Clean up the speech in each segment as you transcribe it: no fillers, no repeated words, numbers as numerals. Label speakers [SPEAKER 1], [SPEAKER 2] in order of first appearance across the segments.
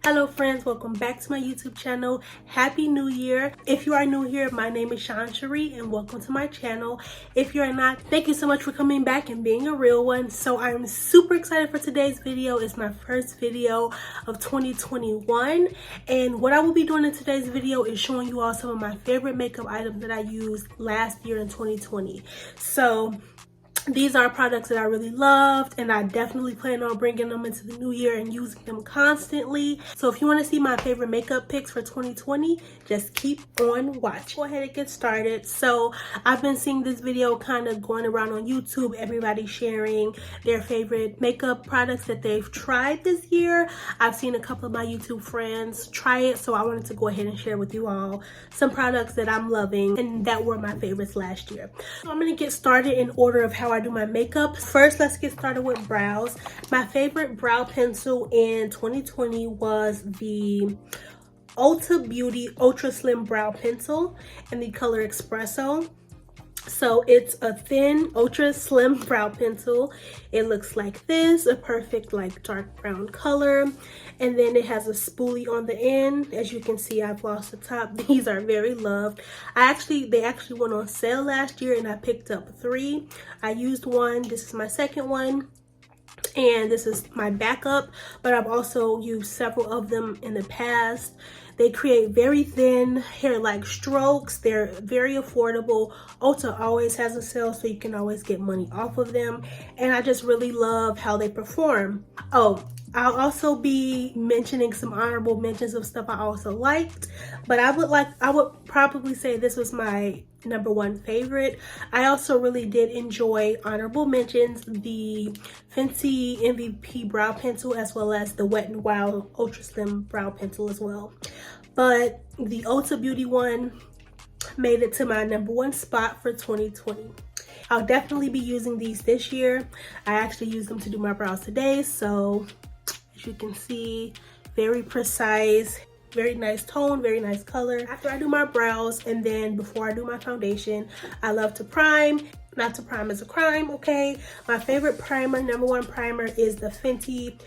[SPEAKER 1] Hello friends, welcome back to my YouTube channel. Happy New Year. If you are new here, my name is Sheree and welcome to my channel. If you are not, thank you so much for coming back and being a real one. So I'm super excited for today's video. It's my first video of 2021, and what I will be doing in today's video is showing you all some of my favorite makeup items that I used last year in 2020. So these are products that I really loved, and I definitely plan on bringing them into the new year and using them constantly. So if you want to see my favorite makeup picks for 2020, just keep on watching. Go ahead and get started. So I've been seeing this video kind of going around on YouTube, everybody sharing their favorite makeup products that they've tried this year. I've seen a couple of my YouTube friends try it, so I wanted to go ahead and share with you all some products that I'm loving and that were my favorites last year. So I'm going to get started in order of how I do my makeup. First, let's get started with brows. My favorite brow pencil in 2020 was the Ulta Beauty Ultra Slim Brow Pencil in the color Espresso. So it's a thin ultra slim brow pencil. It looks like this, a perfect like dark brown color, and then it has a spoolie on the end. As you can see, I've lost the top. These are very loved. They actually went on sale last year and I picked up 3. I used one. This is my second one, and this is my backup, but I've also used several of them in the past. They create very thin hair-like strokes. They're very affordable. Ulta always has a sale, so you can always get money off of them, and I just really love how they perform. Oh, I'll also be mentioning some honorable mentions of stuff I also liked, but I would probably say this was my #1 favorite. I also really did enjoy honorable mentions, the Fenty MVP brow pencil, as well as the Wet n Wild Ultra Slim brow pencil as well. But the Ulta Beauty one made it to my #1 spot for 2020. I'll definitely be using these this year. I actually used them to do my brows today, so as you can see, very precise, very nice tone, very nice color. After I do my brows and then before I do my foundation, I love to prime. Not to prime is a crime, okay? My favorite primer, #1 primer, is the Fenty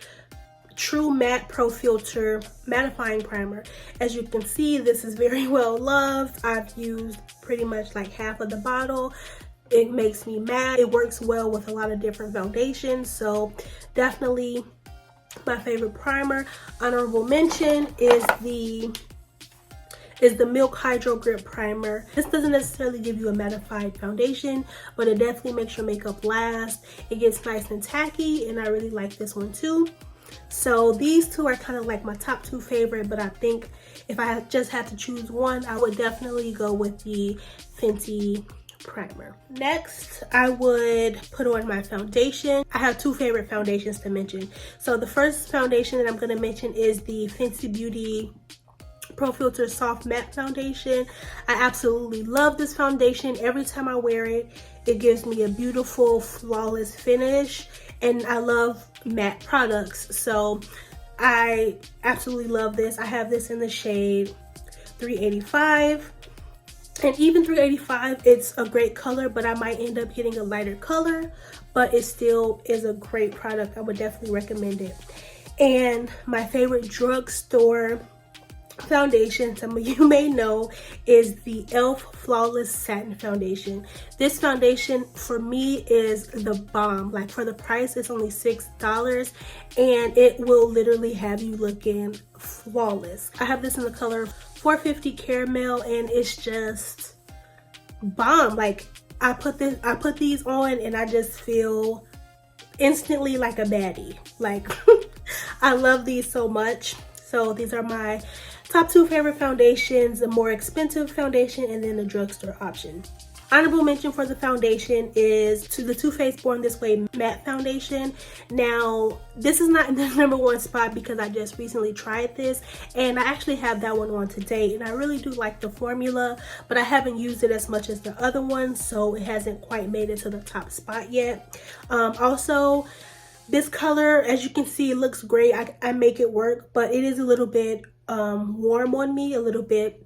[SPEAKER 1] True Matte Pro Filter Mattifying Primer. As you can see, this is very well loved. I've used pretty much like half of the bottle. It makes me matte. It works well with a lot of different foundations, so definitely my favorite primer. Honorable mention is the Milk Hydro Grip Primer. This doesn't necessarily give you a mattified foundation, but it definitely makes your makeup last. It gets nice and tacky, and I really like this one too. So these two are kind of like my top 2 favorite, but I think if I just had to choose one, I would definitely go with the Fenty primer. Next, I would put on my foundation. I have 2 favorite foundations to mention. So the first foundation that I'm going to mention is the Fenty Beauty Pro Filter Soft Matte Foundation. I absolutely love this foundation. Every time I wear it, it gives me a beautiful, flawless finish, and I love matte products, so I absolutely love this. I have this in the shade 385. And even 385, it's a great color, but I might end up getting a lighter color, but it still is a great product. I would definitely recommend it. And my favorite drugstore foundation, some of you may know, is the e.l.f. Flawless Satin Foundation. This foundation for me is the bomb. Like, for the price, it's only $6, and it will literally have you looking flawless. I have this in the color 450 Caramel, and it's just bomb. Like, I put these on and I just feel instantly like a baddie. Like, I love these so much. So these are my top 2 favorite foundations, the more expensive foundation and then the drugstore option. Honorable mention for the foundation is to the Too Faced Born This Way matte foundation. Now, this is not in the #1 spot because I just recently tried this, and I actually have that one on today, and I really do like the formula, but I haven't used it as much as the other one, so it hasn't quite made it to the top spot yet. Also, this color, as you can see, it looks great. I make it work, but it is a little bit warm on me, a little bit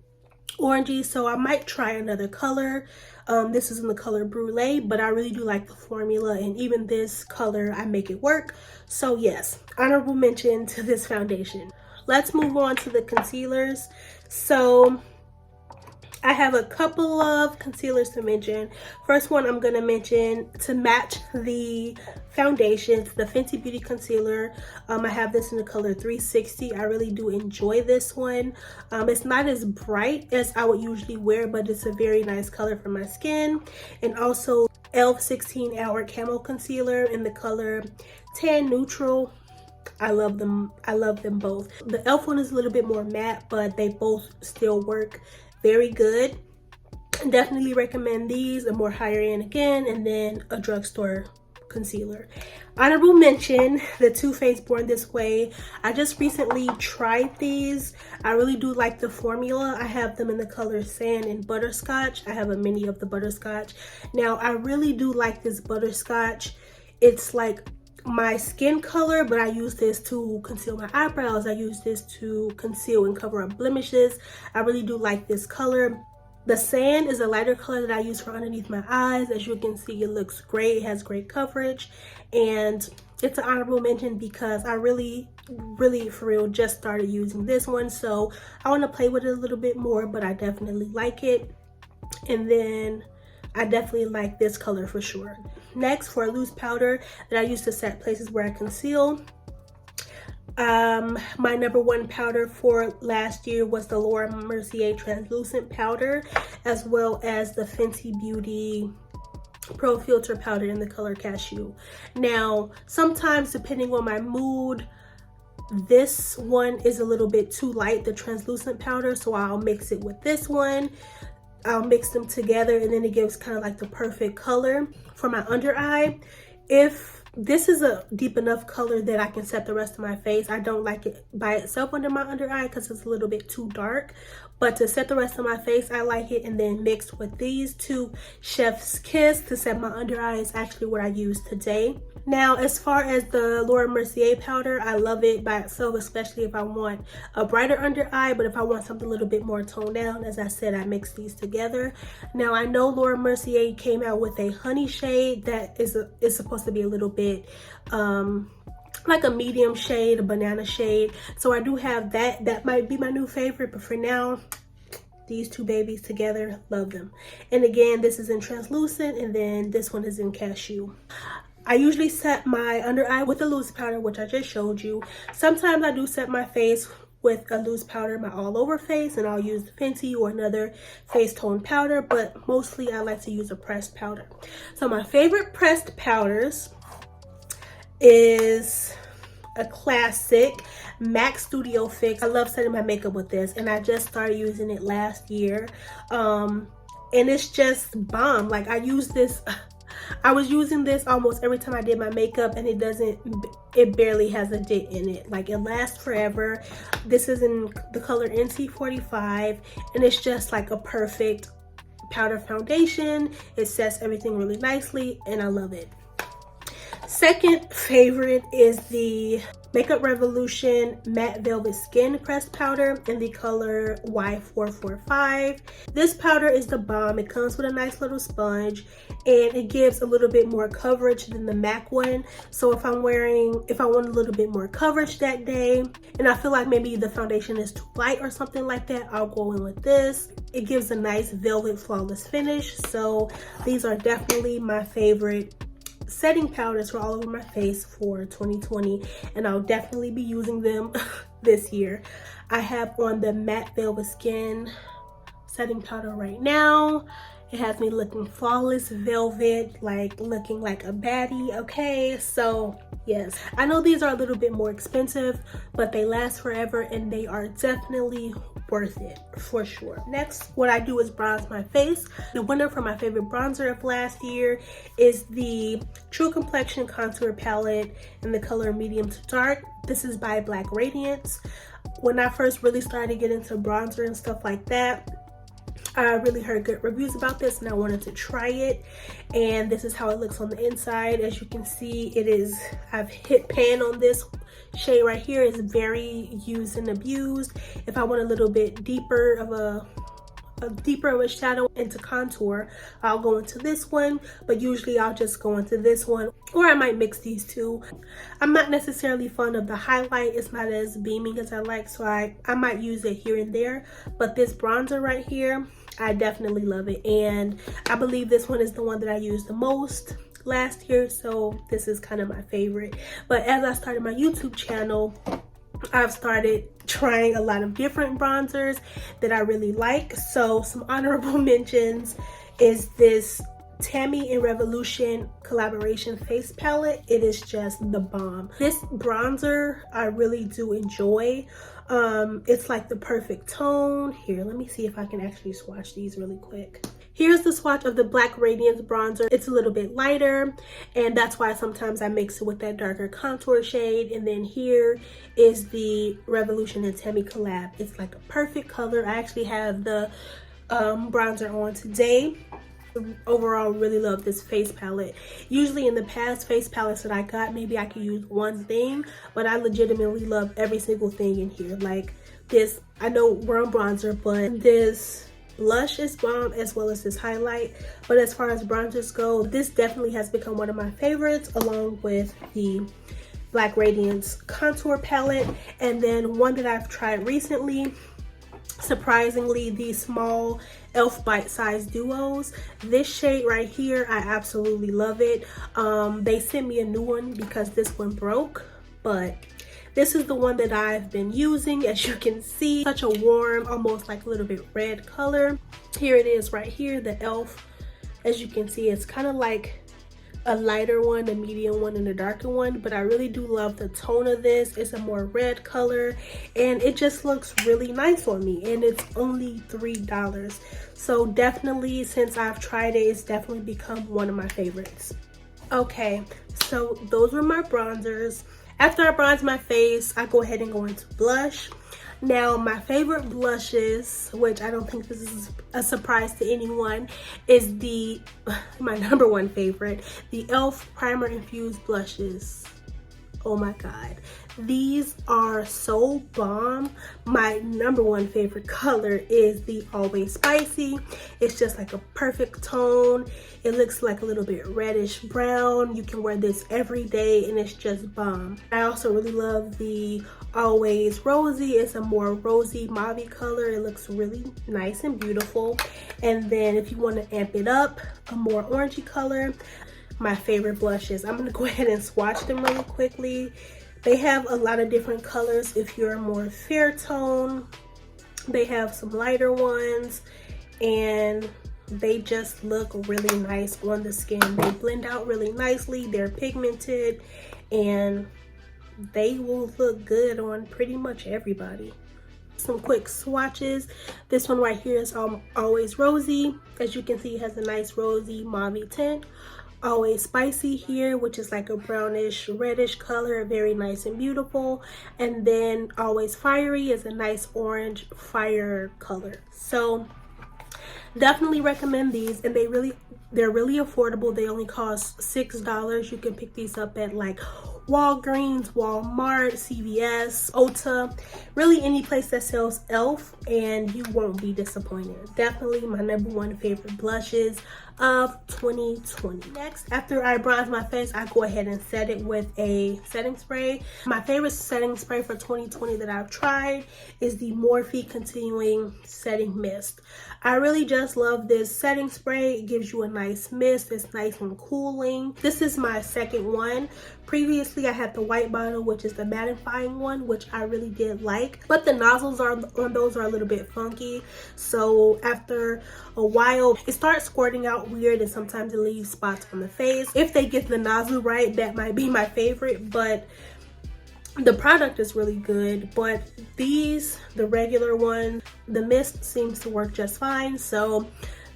[SPEAKER 1] orangey, so I might try another color. This is in the color Brulee, but I really do like the formula, and even this color, I make it work. So yes, honorable mention to this foundation. let's move on to the concealers. So I have a couple of concealers to mention. First one I'm going to mention to match the foundations, the Fenty Beauty concealer. I have this in the color 360. I really do enjoy this one. It's not as bright as I would usually wear, but it's a very nice color for my skin. And also e.l.f. 16 Hour Camo Concealer in the color Tan Neutral. I love them. I love them both. The e.l.f. one is a little bit more matte, but they both still work very good. Definitely recommend these. A more higher end again, and then a drugstore concealer. Honorable mention, the Too Faced Born This Way. I just recently tried these. I really do like the formula. I have them in the color Sand and Butterscotch. I have a mini of the Butterscotch. Now I really do like this Butterscotch. It's like my skin color, but I use this to conceal my eyebrows. I use this to conceal and cover up blemishes. I really do like this color. The Sand is a lighter color that I use for underneath my eyes. As you can see, it looks great. It has great coverage, and it's an honorable mention because I really for real just started using this one, so I want to play with it a little bit more, but I definitely like it. And then I definitely like this color for sure. Next, for a loose powder that I use to set places where I conceal, my number one powder for last year was the Laura Mercier translucent powder, as well as the Fenty Beauty Pro Filter powder in the color Cashew. Now, sometimes depending on my mood, this one is a little bit too light, the translucent powder, so I'll mix it with this one. I'll mix them together, and then it gives kind of like the perfect color for my under eye. If this is a deep enough color that I can set the rest of my face, I don't like it by itself under my under eye because it's a little bit too dark. But to set the rest of my face, I like it. And then mixed with these two, Chef's Kiss to set my under eye is actually what I use today. Now, as far as the Laura Mercier powder, I love it by itself, especially if I want a brighter under eye. But if I want something a little bit more toned down, as I said, I mix these together. Now, I know Laura Mercier came out with a honey shade that is supposed to be a little bit like a medium shade, a banana shade. So I do have that. That might be my new favorite, but for now, these two babies together, love them. And again, this is in translucent, and then this one is in Cashew. I usually set my under eye with a loose powder, which I just showed you. Sometimes I do set my face with a loose powder, my all over face, and I'll use the Fenty or another face tone powder, but mostly I like to use a pressed powder. So my favorite pressed powders is a classic MAC Studio Fix. I love setting my makeup with this, and I just started using it last year, and it's just bomb. Like, I was using this almost every time I did my makeup, and it barely has a dent in it. Like, it lasts forever. This is in the color NC45, and it's just like a perfect powder foundation. It sets everything really nicely, and I love it. Second favorite is the Makeup Revolution Matte Velvet Skin Pressed Powder in the color Y445. This powder is the bomb. It comes with a nice little sponge, and it gives a little bit more coverage than the MAC one. So if I want a little bit more coverage that day, and I feel like maybe the foundation is too light or something like that, I'll go in with this. It gives a nice velvet flawless finish. So these are definitely my favorite setting powders for all over my face for 2020, and I'll definitely be using them this year. I have on the Matte Velvet Skin setting powder right now. It has me looking flawless velvet, like looking like a baddie. Okay, so yes, I know these are a little bit more expensive, but they last forever, and they are definitely worth it for sure. Next, what I do is bronze my face. The winner for my favorite bronzer of last year is the True Complexion Contour Palette in the color medium to dark. This is by Black Radiance. When I first really started to get into bronzer and stuff like that, I really heard good reviews about this, and I wanted to try it. And this is how it looks on the inside. As you can see, I've hit pan on this shade right here. Is very used and abused. If I want a little bit deeper of a deeper with shadow into contour, I'll go into this one, but usually I'll just go into this one, or I might mix these two. I'm not necessarily fond of the highlight. It's not as beaming as I like, so I might use it here and there. But this bronzer right here, I definitely love it, and I believe this one is the one that I use the most last year, so this is kind of my favorite. But as I started my YouTube channel, I've started trying a lot of different bronzers that I really like. So some honorable mentions is this Tammy and Revolution collaboration face palette. It is just the bomb. This bronzer I really do enjoy. It's like the perfect tone. Here, let me see if I can actually swatch these really quick. Here's the swatch of the Black Radiance bronzer. It's a little bit lighter, and that's why sometimes I mix it with that darker contour shade. And then here is the Revolution and Tammy collab. It's like a perfect color. I actually have the bronzer on today. Overall, really love this face palette. Usually in the past face palettes that I got, maybe I could use one thing, but I legitimately love every single thing in here. Like this, I know we're on bronzer, but this blush is bomb, as well as this highlight. But as far as bronzers go, this definitely has become one of my favorites, along with the Black Radiance contour palette. And then one that I've tried recently, surprisingly, the small elf bite-sized duos. This shade right here, I absolutely love it. They sent me a new one because this one broke, but this is the one that I've been using. As you can see, such a warm, almost like a little bit red color. Here it is right here, the elf. As you can see, it's kind of like a lighter one, a medium one, and a darker one, but I really do love the tone of this. It's a more red color, and it just looks really nice on me, and it's only $3. So definitely, since I've tried it, it's definitely become one of my favorites. Okay, so those were my bronzers. After I bronze my face, I go ahead and go into blush. Now, my favorite blushes, which I don't think this is a surprise to anyone, is my number one favorite, the e.l.f. Primer Infused Blushes. Oh my god, these are so bomb. My number one favorite color is the Always Spicy. It's just like a perfect tone. It looks like a little bit reddish brown. You can wear this every day and it's just bomb. I also really love the Always Rosy. It's a more rosy mauve color. It looks really nice and beautiful. And then if you want to amp it up, a more orangey color, my favorite blushes. I'm going to go ahead and swatch them really quickly. They have a lot of different colors. If you're a more fair tone, they have some lighter ones, and they just look really nice on the skin. They blend out really nicely. They're pigmented, and they will look good on pretty much everybody. Some quick swatches. This one right here is Always Rosy. As you can see, it has a nice rosy mauve tint. Always Spicy here, which is like a brownish reddish color, very nice and beautiful. And then Always Fiery is a nice orange fire color. So definitely recommend these, and they're really affordable. They only cost $6. You can pick these up at like Walgreens, Walmart, CVS, Ulta, really any place that sells e.l.f. and you won't be disappointed. Definitely my number one favorite blushes of 2020. Next, after I bronze my face, I go ahead and set it with a setting spray. My favorite setting spray for 2020 that I've tried is the Morphe Continuing Setting Mist. I really just love this setting spray. It gives you a nice mist. It's nice and cooling. This is my second one. Previously, I had the white bottle, which is the mattifying one, which I really did like, but the nozzles on those are a little bit funky. So after a while, it starts squirting out weird, and sometimes it leaves spots on the face. If they get the nozzle right, that might be my favorite, but the product is really good. But these, the regular one, the mist seems to work just fine. So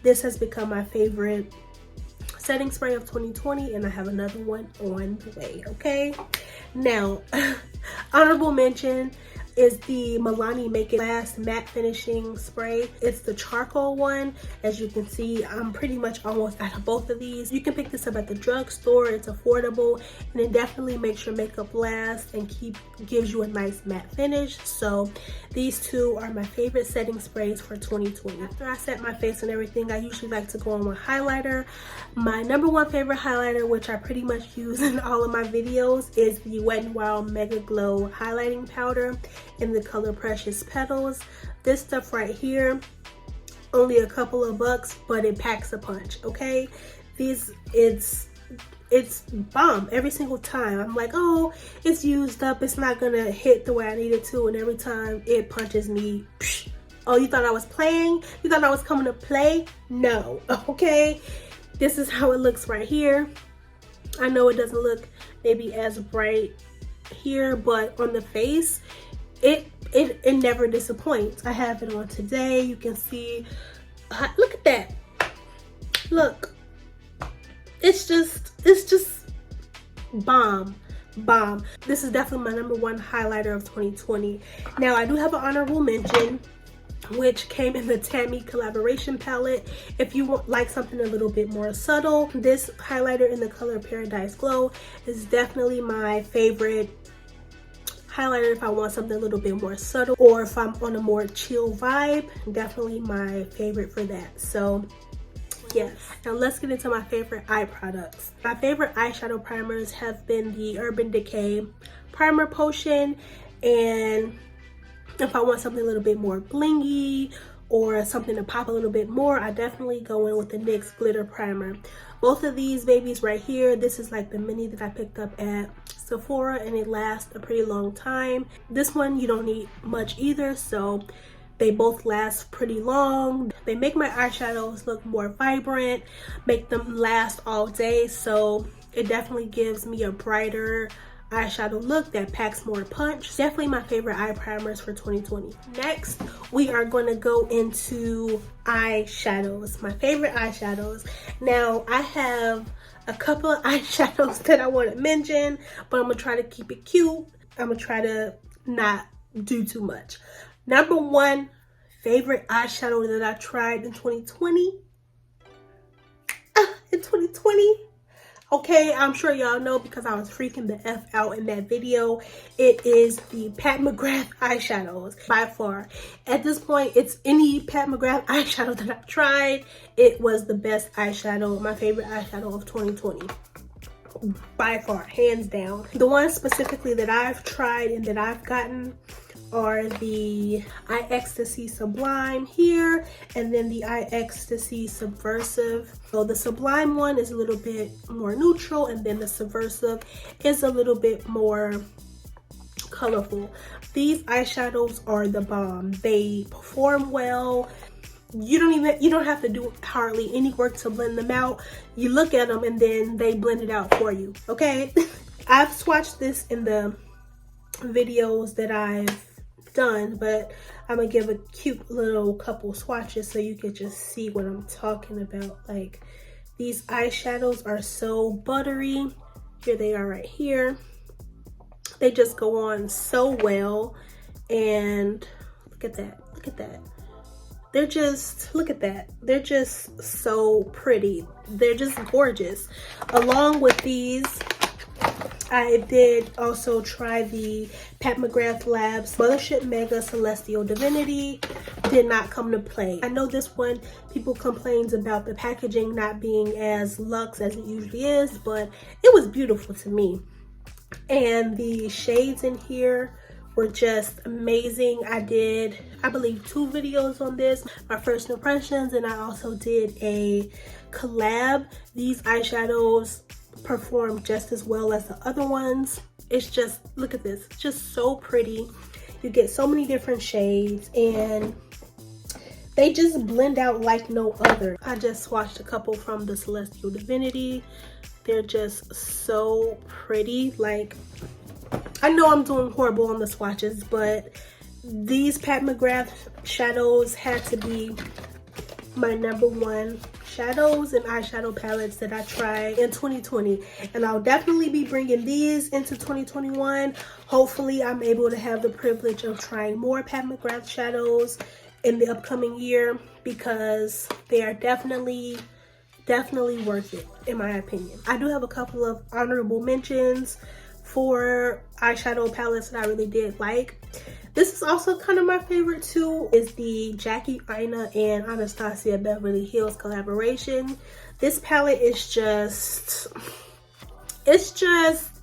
[SPEAKER 1] this has become my favorite setting spray of 2020, and I have another one on the way. Okay, now honorable mention is the Milani Make It Last Matte Finishing Spray. It's the charcoal one. As you can see, I'm pretty much almost out of both of these. You can pick this up at the drugstore. It's affordable, and it definitely makes your makeup last and gives you a nice matte finish. So these two are my favorite setting sprays for 2020. After I set my face and everything, I usually like to go on with highlighter. My number one favorite highlighter, which I pretty much use in all of my videos, is the Wet n Wild Mega Glow highlighting powder in the color Precious Petals. This stuff right here, only a couple of bucks, but it packs a punch. Okay, it's bomb every single time. I'm like, oh, it's used up, it's not gonna hit the way I need it to, and every time it punches me. Psh. Oh, you thought I was playing? You thought I was coming to play? No. Okay, this is how it looks right here. I know it doesn't look maybe as bright here, but on the face, it never disappoints. I have it on today. You can see, look at that. Look, it's just bomb. This is definitely my number one highlighter of 2020. Now I do have an honorable mention, which came in the Tammy collaboration palette. If you like something a little bit more subtle, this highlighter in the color Paradise Glow is definitely my favorite highlighter if I want something a little bit more subtle, or if I'm on a more chill vibe. Definitely my favorite for that. So yes, now let's get into my favorite eye products. My favorite eyeshadow primers have been the Urban Decay Primer Potion, and if I want something a little bit more blingy or something to pop a little bit more, I definitely go in with the NYX Glitter Primer. Both of these babies right here, this is like the mini that I picked up at Sephora, and it lasts a pretty long time. This one you don't need much either, so they both last pretty long. They make my eyeshadows look more vibrant, make them last all day, so it definitely gives me a brighter eyeshadow look that packs more punch. Definitely my favorite eye primers for 2020. Next, we are going to go into eyeshadows. My favorite eyeshadows. Now, I have a couple of eyeshadows that I want to mention, but I'm going to try to keep it cute. I'm going to try to not do too much. Number one favorite eyeshadow that I tried in 2020. Okay, I'm sure y'all know because I was freaking the F out in that video. It is the Pat McGrath eyeshadows by far. At this point, it's any Pat McGrath eyeshadow that I've tried. It was the best eyeshadow, my favorite eyeshadow of 2020. By far, hands down. The ones specifically that I've tried and that I've gotten are the Eye Ecstasy Sublime here, and then the Eye Ecstasy Subversive. So the Sublime one is a little bit more neutral, and then the Subversive is a little bit more colorful. These eyeshadows are the bomb. They perform well. You don't have to do hardly any work to blend them out. You look at them and then they blend it out for you. Okay. I've swatched this in the videos that I've done, but I'm gonna give a cute little couple swatches so you can just see what I'm talking about. Like, these eyeshadows are so buttery. Here they are right here. They just go on so well, and look at that, look at that. They're just, look at that. They're just so pretty. They're just gorgeous. Along with these, I did also try the Pat McGrath Labs Mothership Mega Celestial Divinity. Did not come to play. I know this one, people complains about the packaging not being as luxe as it usually is, but it was beautiful to me. And the shades in here were just amazing. I did, I believe, 2 videos on this, my first impressions, and I also did a collab. These eyeshadows perform just as well as the other ones. It's just, look at this, it's just so pretty. You get so many different shades and they just blend out like no other. I just swatched a couple from the Celestial Divinity. They're just so pretty. Like, I know I'm doing horrible on the swatches, but these Pat McGrath shadows had to be my number one shadows and eyeshadow palettes that I tried in 2020, and I'll definitely be bringing these into 2021. Hopefully I'm able to have the privilege of trying more Pat McGrath shadows in the upcoming year, because they are definitely worth it in my opinion. I do have a couple of honorable mentions for eyeshadow palettes that I really did like. This is also kind of my favorite too, is the Jackie Aina and Anastasia Beverly Hills collaboration. This palette is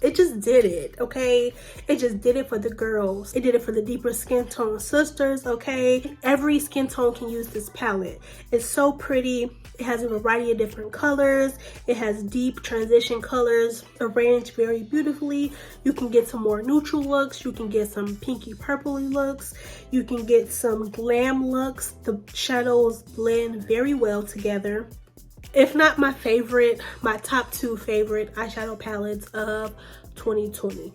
[SPEAKER 1] it just did it, okay? It just did it for the girls. It did it for the deeper skin tone sisters, okay? Every skin tone can use this palette. It's so pretty. It has a variety of different colors. It has deep transition colors arranged very beautifully. You can get some more neutral looks. You can get some pinky purpley looks. You can get some glam looks. The shadows blend very well together. If not my favorite, my top 2 favorite eyeshadow palettes of 2020.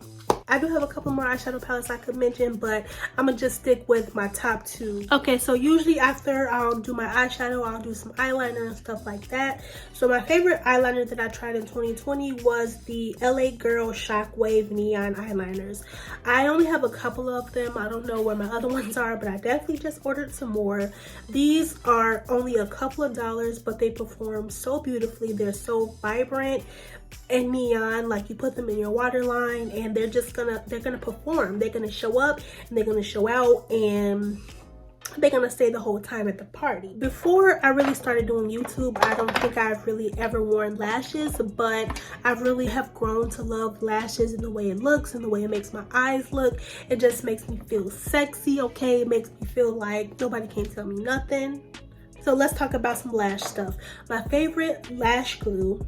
[SPEAKER 1] I do have a couple more eyeshadow palettes I could mention, but I'm gonna just stick with my top 2. Okay, so usually after I'll do my eyeshadow, I'll do some eyeliner and stuff like that. So my favorite eyeliner that I tried in 2020 was the LA Girl Shockwave Neon Eyeliners. I only have a couple of them. I don't know where my other ones are, but I definitely just ordered some more. These are only a couple of dollars, but they perform so beautifully. They're so vibrant and neon, like you put them in your waterline and they're gonna perform. They're gonna show up and they're gonna show out, and they're gonna stay the whole time at the party. Before I really started doing YouTube, I don't think I've really ever worn lashes, but I really have grown to love lashes and the way it looks and the way it makes my eyes look. It just makes me feel sexy, okay? It makes me feel like nobody can tell me nothing. So let's talk about some lash stuff. My favorite lash glue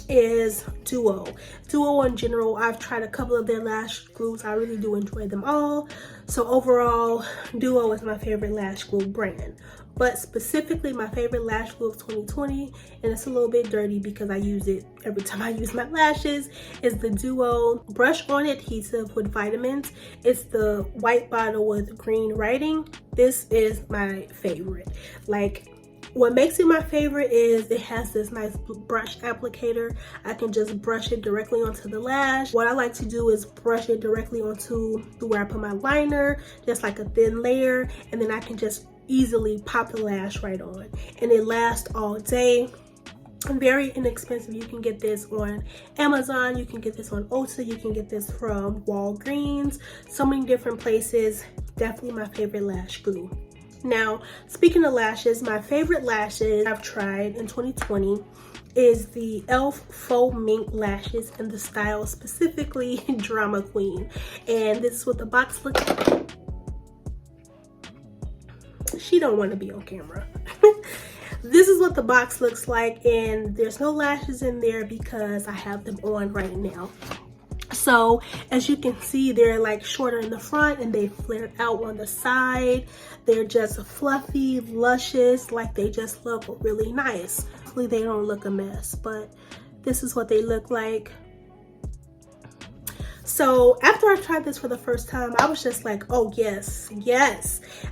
[SPEAKER 1] is Duo in general. I've tried a couple of their lash glues. I really do enjoy them all. So overall, Duo is my favorite lash glue brand. But specifically, my favorite lash glue of 2020, and it's a little bit dirty because I use it every time I use my lashes, is the Duo Brush On Adhesive with Vitamins. It's the white bottle with green writing. This is my favorite. Like, what makes it my favorite is it has this nice brush applicator. I can just brush it directly onto the lash. What I like to do is brush it directly onto where I put my liner, just like a thin layer, and then I can just easily pop the lash right on, and it lasts all day. Very inexpensive. You can get this on Amazon, you can get this on Ulta, you can get this from Walgreens, so many different places. Definitely my favorite lash glue. Now, speaking of lashes, my favorite lashes I've tried in 2020 is the e.l.f. Faux Mink Lashes in the style specifically Drama Queen. And this is what the box looks like. She don't want to be on camera. This is what the box looks like, and there's no lashes in there because I have them on right now. So as you can see, they're like shorter in the front and they flare out on the side. They're just fluffy, luscious, like they just look really nice. Hopefully they don't look a mess, but this is what they look like. So after I tried this for the first time, I was just like, oh yes,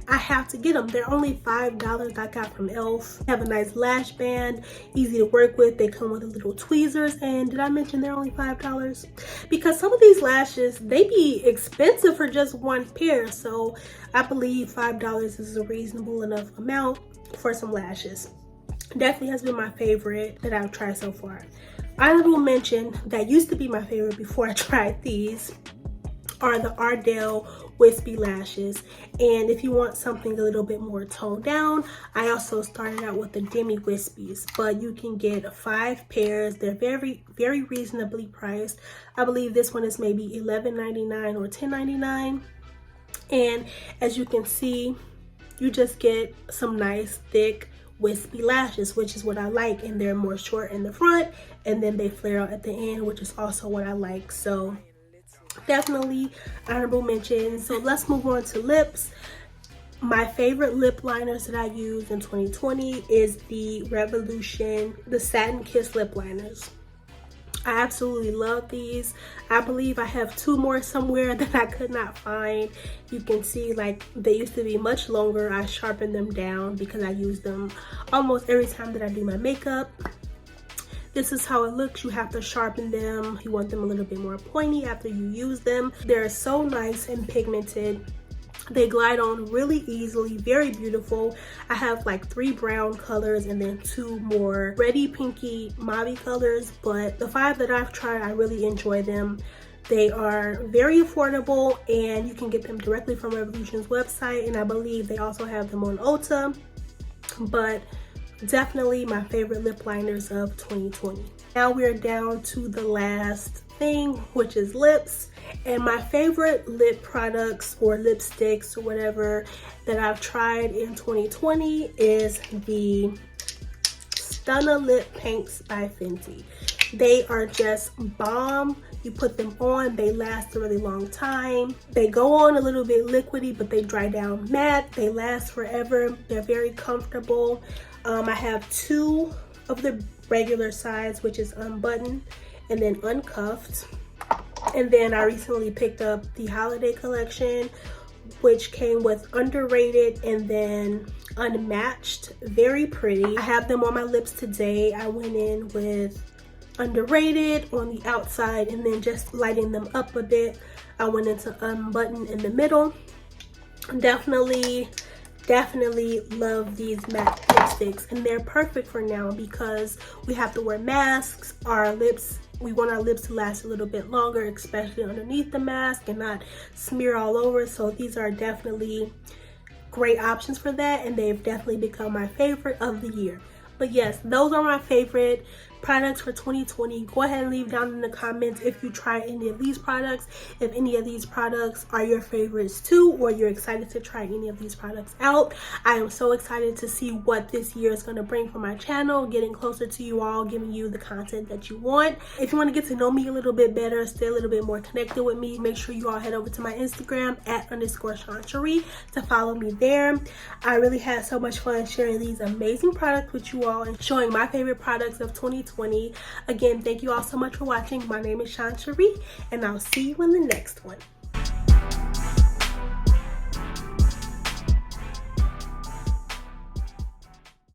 [SPEAKER 1] I have to get them. They're only $5 I got from e.l.f. They have a nice lash band, easy to work with. They come with little tweezers, and did I mention they're only $5? Because some of these lashes, they be expensive for just one pair. So I believe $5 is a reasonable enough amount for some lashes. Definitely has been my favorite that I've tried so far. Honorable mention that used to be my favorite before I tried these are the Ardell Wispy Lashes. And if you want something a little bit more toned down, I also started out with the Demi Wispies, but you can get 5 pairs. They're very reasonably priced. I believe this one is maybe $11.99 or $10.99. And as you can see, you just get some nice thick wispy lashes, which is what I like, and they're more short in the front and then they flare out at the end, which is also what I like. So definitely honorable mention. So let's move on to lips. My favorite lip liners that I used in 2020 is the Revolution, the Satin Kiss lip liners. I absolutely love these. I believe I have 2 more somewhere that I could not find. You can see like they used to be much longer. I sharpened them down because I use them almost every time that I do my makeup. This is how it looks. You have to sharpen them. You want them a little bit more pointy after you use them. They're so nice and pigmented. They glide on really easily, very beautiful. I have like 3 brown colors and then 2 more reddy, pinky, mauve colors, but the 5 that I've tried, I really enjoy them. They are very affordable and you can get them directly from Revolution's website, and I believe they also have them on Ulta, but definitely my favorite lip liners of 2020. Now we're down to the last thing, which is lips. And my favorite lip products or lipsticks or whatever that I've tried in 2020 is the Stunna Lip Paints by Fenty. They are just bomb. You put them on, they last a really long time. They go on a little bit liquidy, but they dry down matte. They last forever. They're very comfortable. I have 2 of the regular size, which is unbuttoned and then uncuffed. And then I recently picked up the holiday collection, which came with underrated and then unmatched. Very pretty. I have them on my lips today. I went in with underrated on the outside and then just lighting them up a bit. I went into unbuttoned in the middle. Definitely love these matte lipsticks, and they're perfect for now because we have to wear masks. We want our lips to last a little bit longer, especially underneath the mask and not smear all over. So these are definitely great options for that, and they've definitely become my favorite of the year. But yes, those are my favorite products for 2020. Go ahead and leave down in the comments if you try any of these products, if any of these products are your favorites too, or you're excited to try any of these products out. I am so excited to see what this year is going to bring for my channel, getting closer to you all, giving you the content that you want. If you want to get to know me a little bit better, stay a little bit more connected with me, make sure you all head over to my Instagram @_Sheree to follow me there. I really had so much fun sharing these amazing products with you all and showing my favorite products of 2020. Again, thank you all so much for watching. My name is Sheree, and I'll see you in the next one.